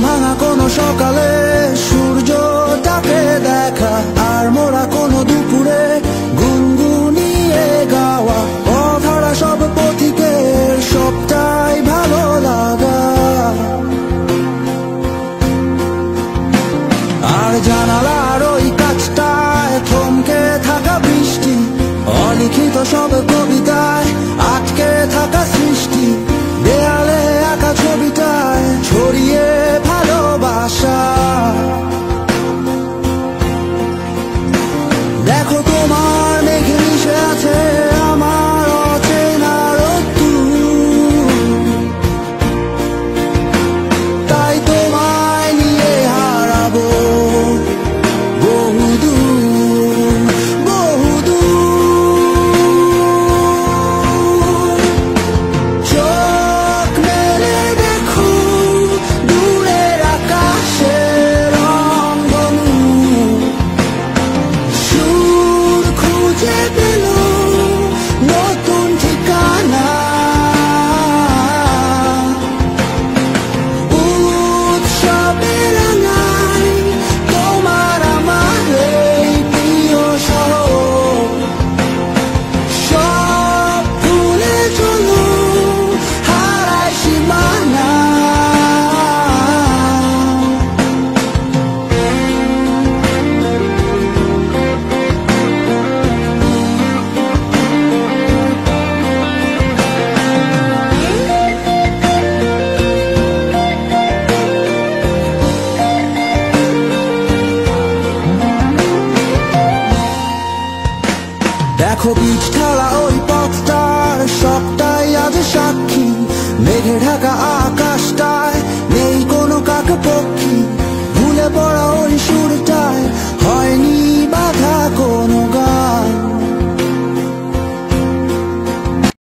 ভাঙা কোনো সকালে সূর্যটাকে দেখা, আর মোরা কোনো দুপুরে গুনগুনিয়ে গাওয়া অধরা সব পথিকের সবটাই ভালো লাগা। আর জানালার ওই কাছটায় থমকে থাকা বৃষ্টি, অলিখিত সব কবিতায় আটকে থাকা সৃষ্টি, দেয়ালে আঁকা ছবিটায় ছড়িয়ে ভালোবাসা। দেখো তোমার মেঘে মিশে আছে আমার অচেনা রোদ্দুর, তাই তোমায় নিয়ে হারাবো বহুদূর বহুদূর। চোখ মেলে দেখো দূরের আকাশের রংধনু, সুর খুঁজে পেল নতুন ঠিকানা। উৎসবে রাঙায় তোমার আমার এই প্রিয় শহর, সব ভুলে চলো হারায় সীমানা। দেখো বীজটা